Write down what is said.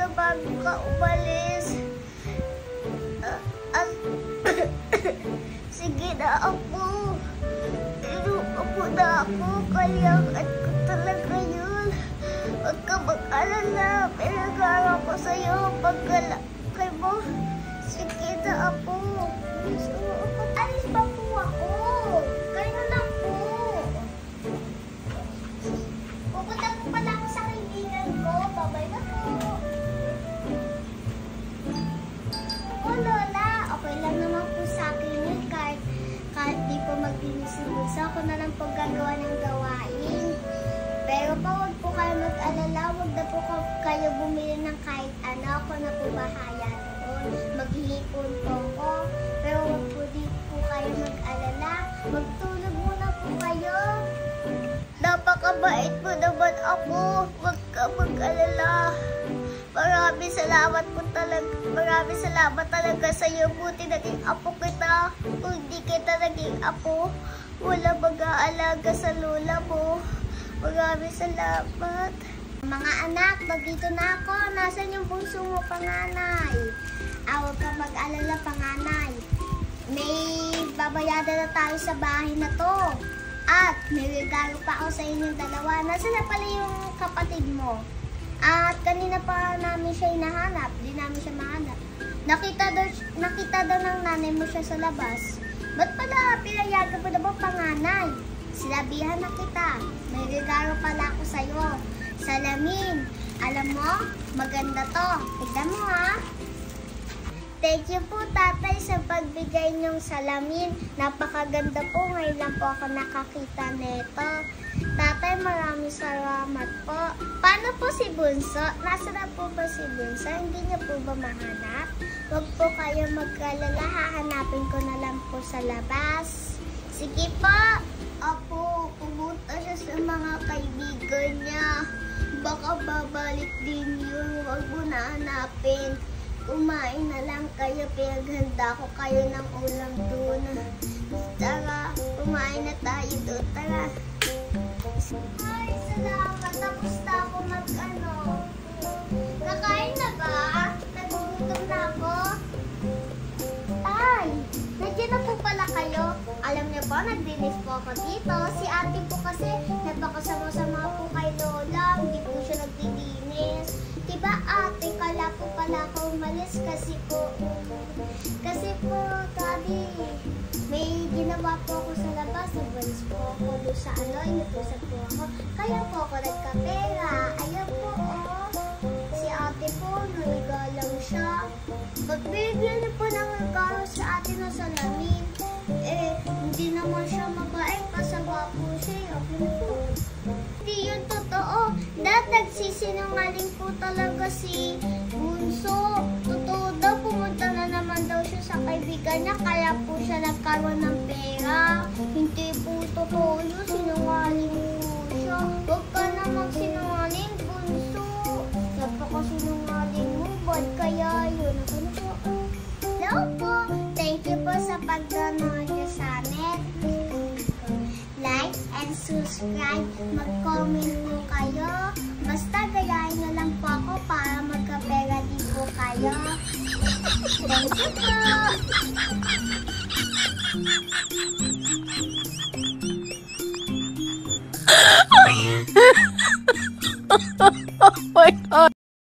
muna bago ka umalis. Sige na, Apo. Inuupo na ako. Kailangan ko talaga yun. Huwag ka mag-alala. Pinag-aaral ko sa'yo. Pagkalakay mo. Sige na, Apo. Alis pa po ako. Kayo lang po. Pupunta po pala ako sa kaibigan ko. Babay na po. Oh, Lola. Okay lang naman po sa akin yun. Kahit di po maglinis-linis, ako na lang po gagawa ng gawain. Pero pa, huwag po kayo mag-alala. Huwag na po kayo bumili ng kahit ano. Ako na po bahaya doon. Maghihipon po ako. Pero huwag po di po kayo mag-alala. Magtulog muna po kayo. Napakabait mo naman ako. Huwag ka mag-alala. Maraming salamat talaga sa iyo. Buti naging apo kita. Kung di kita naging apo, wala mag-aalaga sa lola mo. Maraming salamat. Mga anak, magdito na ako. Nasaan yung bunso mo, panganay? Huwag ka mag-alala, panganay. May babayadan na tayo sa bahay na to. At may regalo pa ako sa inyong dalawa. Nasaan na pala yung kapatid mo? At kanina pa namin siya hinahanap. Di namin siya mahanap. Nakita daw ng nanay mo siya sa labas. Ba't pala pinayagan mo na ba, panganay? Sinabihan na kita. May regalo pala ako sa'yo. Salamin. Alam mo, maganda to. Tignan mo, ha? Thank you po, tatay, sa pagbigay niyong salamin. Napakaganda po. Ngayon lang po ako nakakita nito. Tatay, maraming salamat po. Paano po si Bunso? Nasa na po ba si Bunso? Hindi niya po ba mahanap? Huwag po kayo mag-alala. Hahanapin ko na lang po sa labas. Sige po. Apo, pumunta siya sa mga kaibigan niya. Baka babalik din yun. Huwag mo na hanapin. Kumain na lang kayo. Pinaghanda ko kayo ng ulam doon. Tara, kumain na tayo doon. Tara. Ay, salamat. Tapos na ako mag-ano. Kakain na ba? Nagugutom na ako. Ay, nandiyan na po pala kayo. Alam niyo po, naglinis po ako dito. Si ate po kasi napakasama-sama po kay Lola. Hindi po siya naglilinis. Diba ate, kala po pala ako umalis kasi po, daddy, may ginawa po ako sa labas. Nagwalis po ako doon sa inutusan po ako. Kaya po ako nagkapera. Ayan po, oh. Si ate po, naligalang siya. Pagbigyan niyo po ng regalo sa ate na salamin. Hindi naman siya mabait. Pasaba po siya. Okay po. Hindi yun totoo. Dahil nagsisinungaling po talaga si Bunso. Totoo daw, pumunta na naman daw siya sa kaibigan niya. Kaya po siya nagkaroon ng pera. Hindi po totoo yun. Sinungaling po siya. Huwag ka namang sinungaling, Bunso. Napakasinungaling mo. Ba't kaya yun? Hello po. Thank you po sa pagdanood niyo sa amin. Like and subscribe. Mag-comment po kayo. Basta gayahin nyo lang po ako para magkapera din po kayo. Thank you po.